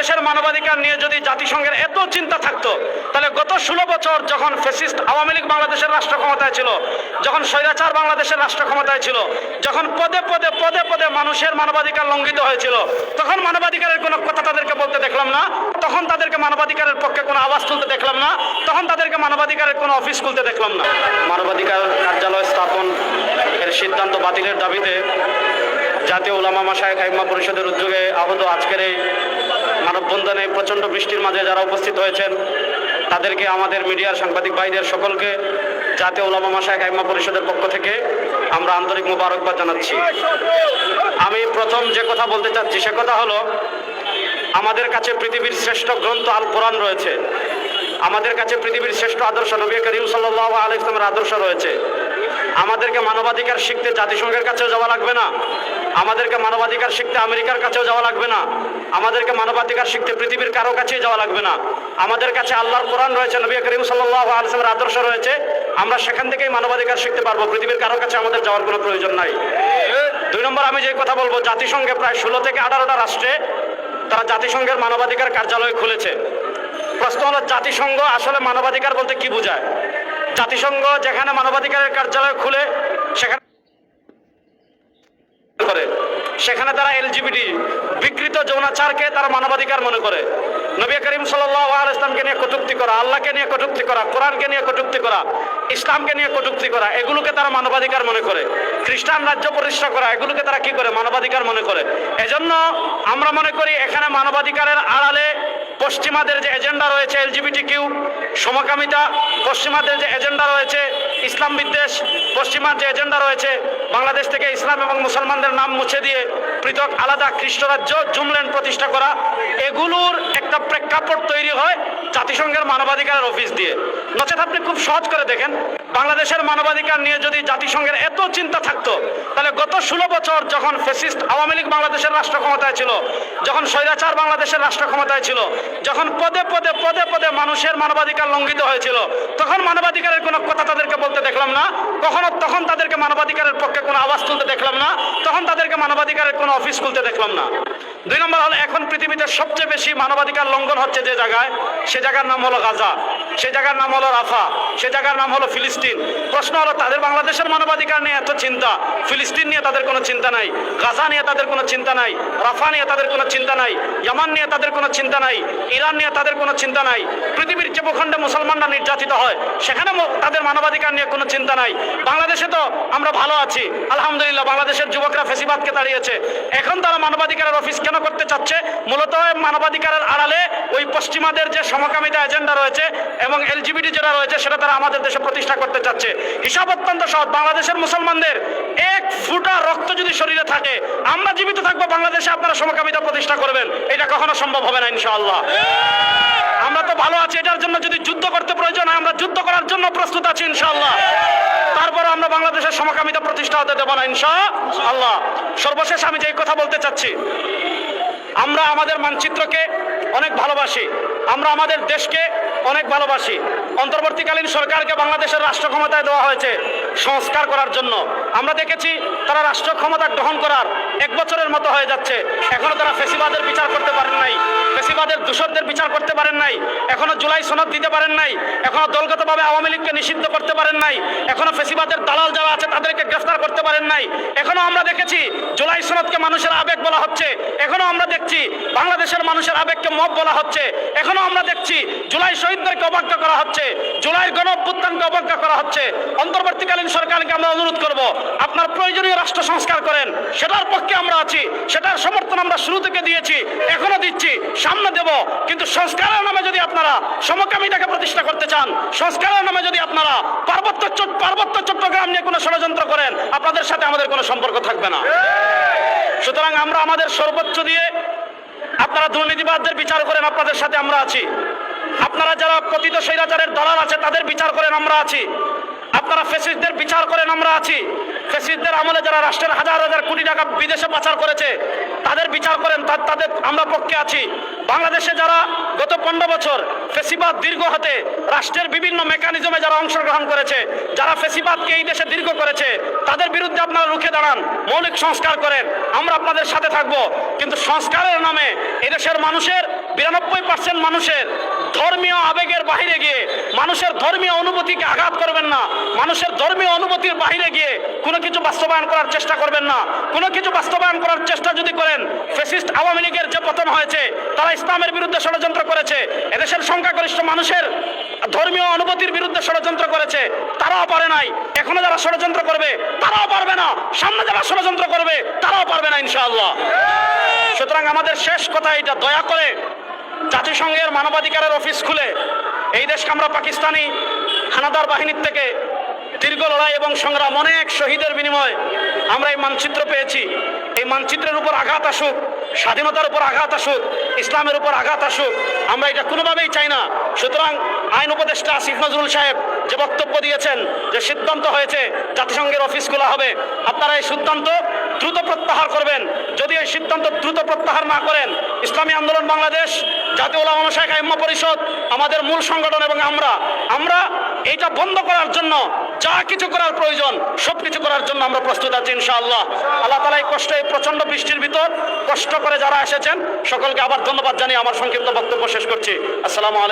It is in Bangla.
বাংলাদেশের মানবাধিকার নিয়ে যদি জাতিসংঘের এত চিন্তা থাকতো, তাহলে গত 16 বছর যখন ফ্যাসিস্ট আওয়ামী লীগ বাংলাদেশের রাষ্ট্র ক্ষমতায় ছিল, যখন স্বৈরাচার বাংলাদেশের রাষ্ট্র ক্ষমতায় ছিল, যখন পদে পদে পদে পদে মানুষের মানবাধিকার লঙ্ঘিত হয়েছিল, তখন মানবাধিকারের কোনো কথা তাদেরকে বলতে দেখলাম না, তখন তাদেরকে মানবাধিকারের পক্ষে কোনো আওয়াজ তুলতে দেখলাম না, তখন তাদেরকে মানবাধিকারের কোনো অফিস খুলতে দেখলাম না। মানবাধিকার কার্যালয় স্থাপন এর সিদ্ধান্ত বাতিলের দাবিতে জাতীয় উলামা মাশায়েখ আইম্মা পরিষদের উদ্যোগে আহত আজকের এই মানববন্ধনে প্রচণ্ড বৃষ্টির মাঝে যারা উপস্থিত হয়েছেন তাদেরকে, আমাদের মিডিয়ার সাংবাদিক ভাইদের সকলকে জাতীয় উলামা মাশায়েখ আইম্মা পরিষদের পক্ষ থেকে আমরা আন্তরিক মোবারকবাদ জানাচ্ছি। আমি প্রথম যে কথা বলতে চাচ্ছি সে কথা হলো, আমাদের কাছে পৃথিবীর শ্রেষ্ঠ গ্রন্থ আল কোরআন রয়েছে, আমাদের কাছে পৃথিবীর শ্রেষ্ঠ আদর্শ নবী করিম সাল্লাল্লাহু আলাইহি ওয়াসাল্লামের আদর্শ রয়েছে। আমাদেরকে মানবাধিকার শিখতে জাতিসংঘের কাছেও যাওয়া লাগবে না, আমাদেরকে মানবাধিকার শিখতে আমেরিকার কাছেও যাওয়া লাগবে না, আমাদেরকে মানবাধিকার শিখতে পৃথিবীর কারো কাছেই যাওয়া লাগবে না। আমাদের কাছে আল্লাহর কোরআন রয়েছে, নবী করিম সাল্লাল্লাহু আলাইহি ওয়াসাল্লামের আদর্শ রয়েছে, আমরা সেখান থেকেই মানবাধিকার শিখতে পারবো, পৃথিবীর কারো কাছে আমাদের যাওয়ার কোনো প্রয়োজন নাই। 2 নম্বর আমি যে কথা বলবো, জাতিসংঘে প্রায় 16 থেকে 18টা রাষ্ট্রে তারা জাতিসংঘের মানবাধিকার কার্যালয় খুলেছে। প্রশ্ন হলো, জাতিসংঘ আসলে মানবাধিকার বলতে কি বোঝায়? জাতিসংঘ যেখানে মানবাধিকারের কার্যালয় খুলে সেখানে তারা এলজিবিটি বিকৃত যৌনাচারকে তারা মানবাধিকার মনে করে। নবী করিম সাল্লাল্লাহু আলাইহি ওয়াসাল্লামকে নিয়ে কটূক্তি করা, আল্লাহকে নিয়ে কটূক্তি করা, কোরআনকে নিয়ে কটূক্তি করা, ইসলামকে নিয়ে কটূক্তি করা, এগুলোকে তারা মানবাধিকার মনে করে। খ্রিস্টান রাজ্য প্রতিষ্ঠা করা, এগুলোকে তারা কি করে? মানবাধিকার মনে করে। এজন্য আমরা মনে করি এখানে মানবাধিকারের আড়ালে পশ্চিমাদের যে এজেন্ডা রয়েছে, এলজিবিটি কিউ, সমকামিতা, পশ্চিমাদের যে এজেন্ডা রয়েছে ইসলাম বিদ্বেষ, পশ্চিমার যে এজেন্ডা রয়েছে বাংলাদেশ থেকে ইসলাম এবং মুসলমানদের নাম মুছে দিয়ে পৃথক আলাদা খ্রিস্ট রাজ্য জুমল্যান্ড প্রতিষ্ঠা করা, এগুলোর একটা প্রেক্ষাপট তৈরি হয় জাতিসংঘের মানবাধিকারের অফিস দিয়ে। নচেত আপনি খুব সহজ করে দেখেন, বাংলাদেশের মানবাধিকার নিয়ে যদি জাতিসংঘের এত চিন্তা থাকতো, তাহলে গত 16 বছর যখন ফ্যাসিস্ট আওয়ামী লীগ বাংলাদেশের রাষ্ট্র ক্ষমতায় ছিল, যখন স্বৈরাচার বাংলাদেশের রাষ্ট্র ক্ষমতায় ছিল, যখন পদে পদে পদে পদে মানুষের মানবাধিকার লঙ্ঘিত হয়েছিল, তখন মানবাধিকারের কোনো কথা তাদেরকে বলতে দেখলাম না, তখন তাদেরকে মানবাধিকারের পক্ষে কোনো আওয়াজ তুলতে দেখলাম না, তখন তাদেরকে মানবাধিকারের কোনো অফিস খুলতে দেখলাম না। 2 নম্বর হলো, এখন পৃথিবীতে সবচেয়ে বেশি মানবাধিকার লঙ্ঘন হচ্ছে যে জায়গায়, সে জায়গার নাম হলো গাজা, সে জায়গার নাম হলো রাফা, সে জায়গার নাম হলো ফিলিস্তিন। প্রশ্ন হলো, তাদের বাংলাদেশের মানবাধিকার নিয়ে এত চিন্তা, ফিলিস্তিন নিয়ে তাদের কোনো চিন্তা নাই, গাজা নিয়ে তাদের কোনো চিন্তা নাই, রাফা নিয়ে তাদের কোনো চিন্তা নাই, ইয়ামান নিয়ে তাদের কোনো চিন্তা নাই, ইরান নিয়ে তাদের কোনো চিন্তা নাই। পৃথিবীর যে ভূখণ্ডে মুসলমানরা নির্যাতিত হয় সেখানে তাদের মানবাধিকার নিয়ে কোনো চিন্তা নাই। বাংলাদেশে তো আমরা ভালো আছি আলহামদুলিল্লাহ, বাংলাদেশের যুবকরা ফেসিবাদকে তাড়িয়েছে। এখন তারা মানবাধিকারের অফিস কেন করতে চাচ্ছে? মূলত মানবাধিকারের আড়ালে ওই পশ্চিমাদের যে সমকামিতা এজেন্ডা রয়েছে এবং এলজিবিটি যেটা রয়েছে সেটা তারা আমাদের দেশে প্রতিষ্ঠা করতে চাচ্ছে। হিসাব অত্যন্ত সহজ, বাংলাদেশের মুসলমানদের 1 ফোঁটা রক্ত যদি শরীরে থাকে, আমরা জীবিত থাকবো, বাংলাদেশে আপনারা সমকামিতা প্রতিষ্ঠা করবেন, এটা কখনো সম্ভব হবে না ইনশাআল্লাহ। আমরা তো ভালো আছি, এটার জন্য যদি যুদ্ধ করতে প্রয়োজন হয় আমরা যুদ্ধ করার জন্য প্রস্তুত আছি ইনশাআল্লাহ। তারপর আমরা বাংলাদেশের সমকামিতা প্রতিষ্ঠা হতে দেব না ইনশাআল্লাহ। সর্বশেষ আমি যে কথা বলতে চাচ্ছি, আমরা আমাদের মানচিত্রকে অনেক ভালোবাসি, আমরা আমাদের দেশকে অনেক ভালোবাসি। অন্তর্বর্তীকালীন সরকারকে বাংলাদেশের রাষ্ট্র ক্ষমতায় দেওয়া হয়েছে সংস্কার করার জন্য। আমরা দেখেছি তারা রাষ্ট্র ক্ষমতা গ্রহণ করার 1 বছরের মতো হয়ে যাচ্ছে, এখনো তারা ফেসিবাদের বিচার করতে পারেন নাই, ফেসিবাদের দূষণদের বিচার করতে পারেন নাই, এখনো জুলাই সনদ দিতে পারেন নাই, এখনো দলগতভাবে আওয়ামী লীগকে নিষিদ্ধ করতে পারেন নাই, এখনো ফেসিবাদের দালাল যারা আছে তাদেরকে গ্রেফতার করতে পারেন নাই। এখনো আমরা দেখেছি জুলাই সনদকে মানুষের আবেগ বলা হচ্ছে, এখনো আমরা দেখছি বাংলাদেশের মানুষের আবেগকে মব বলা হচ্ছে, এখনো আমরা দেখছি জুলাই শহীদদেরকে অবজ্ঞা করা হচ্ছে, জুলাইয়ের গণ অভ্যুত্থানকে অবজ্ঞা করা হচ্ছে। অন্তর্বর্তীকালীন সরকারকে আমরা অনুরোধ করব, আপনার প্রয়োজনীয় রাষ্ট্র সংস্কার করেন, সেটার পক্ষে আমরা আছি, সেটার সমর্থন আমরা শুরু থেকে দিয়েছি, এখনো দিচ্ছি, সামনে দেব। কিন্তু সংস্কারের নামে যদি আপনারা সমকামিতাকে প্রতিষ্ঠা করতে চান, সংস্কারের নামে যদি আপনারা পার্বত্য চট্টগ্রাম নিয়ে কোনো ষড়যন্ত্র করেন, আপনাদের সাথে আমাদের কোনো সম্পর্ক থাকবে না। সুতরাং আমরা আমাদের সর্বোচ্চ দিয়ে, আপনারা দুর্নীতিবাদদের বিচার করেন, আপনাদের সাথে আমরা আছি। আপনারা যারা পতিত স্বৈরাচারের দালাল আছে তাদের বিচার করেন, আমরা আছি। আপনারা ফ্যাসিস্টদের বিচার করেন, আমরা আছি। ফ্যাসিস্টদের আমলে যারা রাষ্ট্রের হাজার হাজার কোটি টাকা বিদেশে পাচার করেছে তাদের বিচার করেন, তাদের আমরা পক্ষে আছি। বাংলাদেশে যারা গত 15 বছর ফেসিবাদ দীর্ঘ হতে রাষ্ট্রের বিভিন্ন মেকানিজমে যারা অংশগ্রহণ করেছে, যারা ফেসিবাদকে এই দেশে দীর্ঘ করেছে, তাদের বিরুদ্ধে আপনারা রুখে দাঁড়ান, মৌলিক সংস্কার করেন, আমরা আপনাদের সাথে থাকব। কিন্তু সংস্কারের নামে এদেশের মানুষের 92% মানুষের ধর্মীয় আবেগের বাহিরে গিয়ে, মানুষের ধর্মীয় অনুভূতিকে আঘাত করবেন না, মানুষের ধর্মীয় অনুভূতির বাহিরে গিয়ে কোনো কিছু বাস্তবায়ন করার চেষ্টা করবেন না। কোনো কিছু বাস্তবায়ন করার চেষ্টা যদি করেন, ফ্যাসিস্ট আওয়ামী লীগের যে পতন হয়েছে, তারা ইসলামের বিরুদ্ধে ষড়যন্ত্র করেছে, এদেশের সংখ্যাগরিষ্ঠ মানুষের ধর্মীয় অনুভূতির বিরুদ্ধে ষড়যন্ত্র করেছে, তারাও পারে নাই। এখনো যারা ষড়যন্ত্র করবে তারাও পারবে না, সামনে যারা ষড়যন্ত্র করবে তারাও পারবে না ইনশাআল্লাহ। সুতরাং আমাদের শেষ কথা এটা, দয়া করে জাতিসংঘের মানবাধিকারের অফিস খুলে এই দেশকে আমরা পাকিস্তানি হানাদার বাহিনীর থেকে দীর্ঘ লড়াই এবং সংগ্রাম, অনেক শহীদের বিনিময়ে আমরা এই মানচিত্র পেয়েছি। এই মানচিত্রের উপর আঘাত আসুক, স্বাধীনতার উপর আঘাত আসুক, ইসলামের উপর আঘাত আসুক, আমরা এটা কোনোভাবেই চাই না। সুতরাং আইন উপদেষ্টা আসিফ নজরুল সাহেব যে বক্তব্য দিয়েছেন, যে সিদ্ধান্ত হয়েছে জাতিসংঘের অফিস খোলা হবে, আপনারা এই সিদ্ধান্ত দ্রুত প্রত্যাহার করবেন। যদি এই সিদ্ধান্ত দ্রুত প্রত্যাহার না করেন, ইসলামী আন্দোলন বাংলাদেশ, জাতীয় উলামা মাশায়েখ আইম্মা পরিষদ, আমাদের মূল সংগঠন এবং আমরা এইটা বন্ধ করার জন্য যা কিছু করার প্রয়োজন সবকিছু করার জন্য আমরা প্রস্তুত আছি ইনশাআল্লাহ। আল্লাহ তাআলা এই কষ্টে, এই প্রচন্ড বৃষ্টির ভিতর কষ্ট করে যারা এসেছেন সকলকে আবার ধন্যবাদ জানিয়ে আমার সংক্ষিপ্ত বক্তব্য শেষ করছি। আসসালামু আলাইকুম।